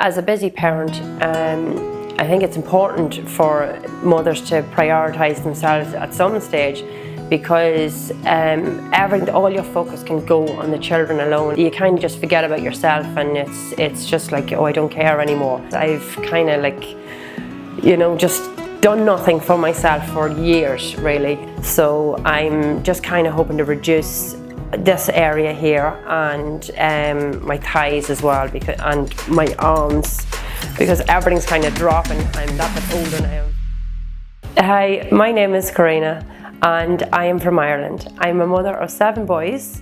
As a busy parent, I think it's important for mothers to prioritise themselves at some stage, because all your focus can go on the children alone. You kind of just forget about yourself, and it's just like, oh, I don't care anymore. I've kind of like, you know, just done nothing for myself for years, really. So I'm just kind of hoping to reduce this area here, and my thighs as well, and my arms, because everything's kind of dropping. I'm that bit older now. Hi, my name is Karina, and I am from Ireland. I'm a mother of 7 boys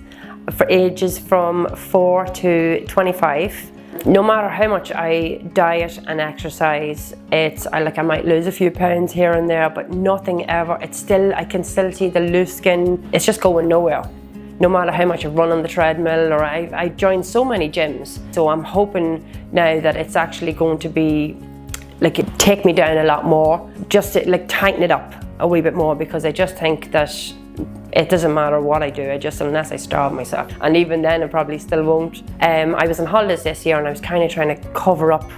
for ages from 4 to 25. No matter how much I diet and exercise, I might lose a few pounds here and there, but nothing ever. I can still see the loose skin. It's just going nowhere. No matter how much I run on the treadmill, or I joined so many gyms. So I'm hoping now that it's actually going to be take me down a lot more, just to tighten it up a wee bit more, because I just think that it doesn't matter what I do, unless I starve myself. And even then I probably still won't. I was on holidays this year, and I was kind of trying to cover up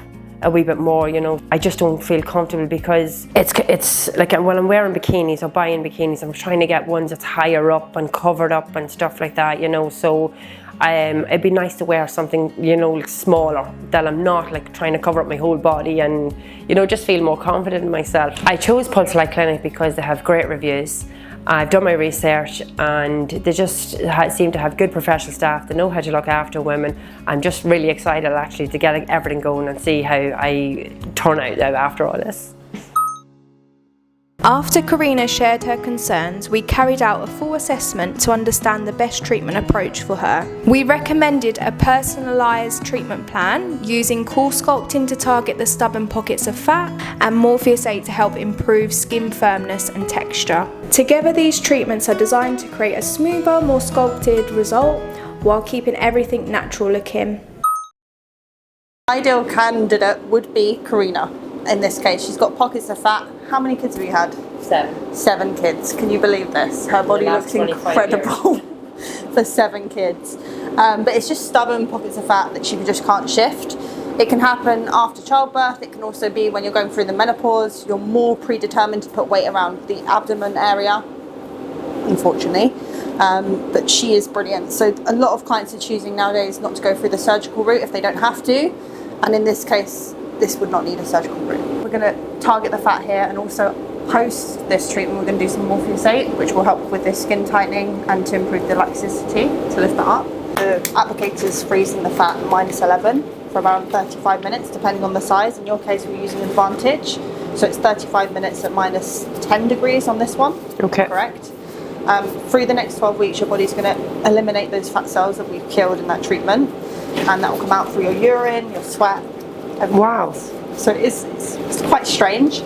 a wee bit more, you know. I just don't feel comfortable, because it's like, when I'm wearing bikinis or buying bikinis, I'm trying to get ones that's higher up and covered up and stuff like that, you know. So it'd be nice to wear something, you know, smaller, that I'm not trying to cover up my whole body, and, you know, just feel more confident in myself. I chose CoolSculpting Clinic because they have great reviews. I've done my research, and they just seem to have good professional staff. They know how to look after women. I'm just really excited actually to get everything going and see how I turn out now after all this. After Karina shared her concerns, we carried out a full assessment to understand the best treatment approach for her. We recommended a personalised treatment plan using CoolSculpting to target the stubborn pockets of fat, and Morpheus8 to help improve skin firmness and texture. Together, these treatments are designed to create a smoother, more sculpted result while keeping everything natural looking. Ideal candidate would be Karina. In this case, she's got pockets of fat. How many kids have you had? 7. 7 kids. Can you believe this? Her body looks incredible for 7 kids. But it's just stubborn pockets of fat that she just can't shift. It can happen after childbirth. It can also be when you're going through the menopause. You're more predetermined to put weight around the abdomen area, unfortunately. But she is brilliant. So a lot of clients are choosing nowadays not to go through the surgical route if they don't have to. And in this case, this would not need a surgical route. We're going to target the fat here, and also post this treatment we're going to do some Morpheus8, which will help with this skin tightening and to improve the elasticity, to lift that up. The applicator is freezing the fat at -11 for around 35 minutes, depending on the size. In your case, we're using Advantage, so it's 35 minutes at -10 degrees on this one. Okay. Correct. Through the next 12 weeks, your body's going to eliminate those fat cells that we've killed in that treatment, and that will come out through your urine, your sweat. Wow. So it's quite strange.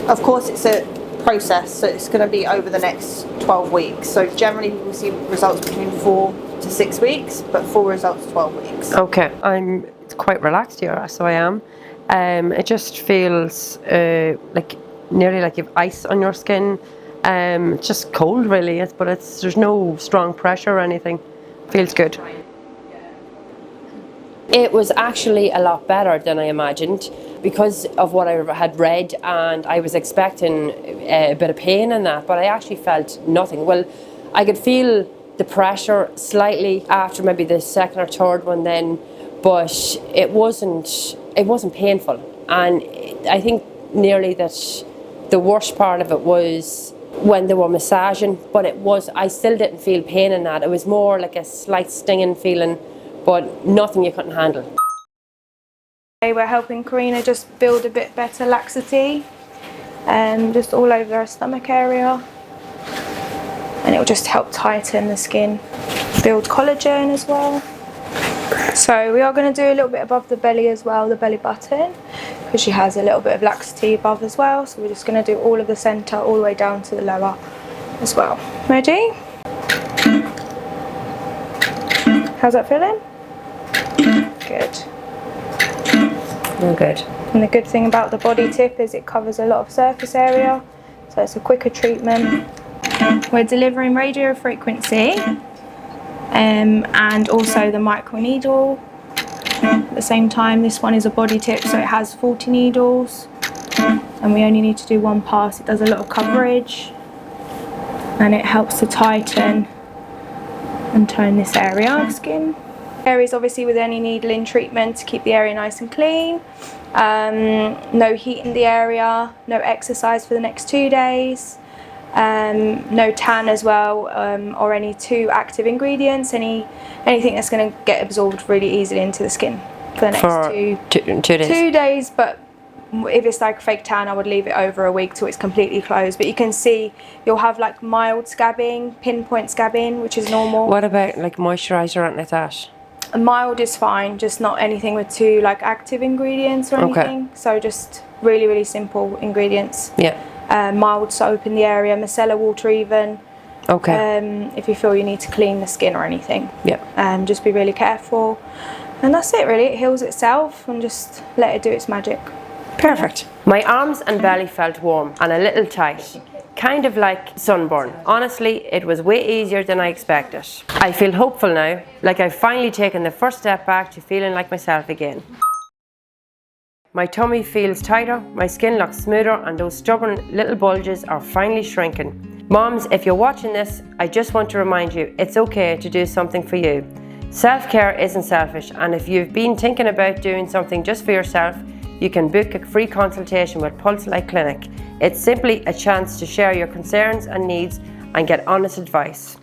Of course, it's a process, so it's going to be over the next 12 weeks. So generally we will see results between 4 to 6 weeks, but full results 12 weeks. Okay, I'm quite relaxed here, so I am. It just feels nearly like you've ice on your skin. It's just cold, really, but there's no strong pressure or anything. Feels good. It was actually a lot better than I imagined, because of what I had read, and I was expecting a bit of pain in that, but I actually felt nothing. Well, I could feel the pressure slightly after maybe the second or third one then, but it wasn't painful. And I think nearly that the worst part of it was when they were massaging, but I still didn't feel pain in that. It was more like a slight stinging feeling, but nothing you couldn't handle. We're helping Karina just build a bit better laxity, just all over her stomach area, and it will just help tighten the skin, build collagen as well. So we are going to do a little bit above the belly as well, the belly button, because she has a little bit of laxity above as well. So we're just going to do all of the centre all the way down to the lower as well. Ready? How's that feeling? Good. You're good. And the good thing about the body tip is it covers a lot of surface area, so it's a quicker treatment. We're delivering radio frequency and also the microneedle At the same time, this one is a body tip, so it has 40 needles, and we only need to do one pass. It does a lot of coverage, and it helps to tighten and tone this area of skin. Areas obviously with any needling treatment to keep the area nice and clean. No heat in the area, no exercise for the next 2 days, no tan as well, or any too active ingredients, anything that's going to get absorbed really easily into the skin for the next 2 days. 2 days, but if it's like fake tan, I would leave it over a week till it's completely closed. But you can see you'll have like mild scabbing, pinpoint scabbing, which is normal. What about like moisturiser or anything like that? A mild is fine, just not anything with too like active ingredients or anything. Okay. So just really, really simple ingredients. Yeah. Mild soap in the area, micellar water even. Okay. If you feel you need to clean the skin or anything. Yeah. Just be really careful. And that's it really, it heals itself, and just let it do its magic. Perfect. My arms and belly felt warm and a little tight. Kind of like sunburn. Honestly, it was way easier than I expected. I feel hopeful now, like I've finally taken the first step back to feeling like myself again. My tummy feels tighter, my skin looks smoother, and those stubborn little bulges are finally shrinking. Moms, if you're watching this, I just want to remind you, it's okay to do something for you. Self-care isn't selfish, and if you've been thinking about doing something just for yourself, you can book a free consultation with Pulse-like Clinic. It's simply a chance to share your concerns and needs and get honest advice.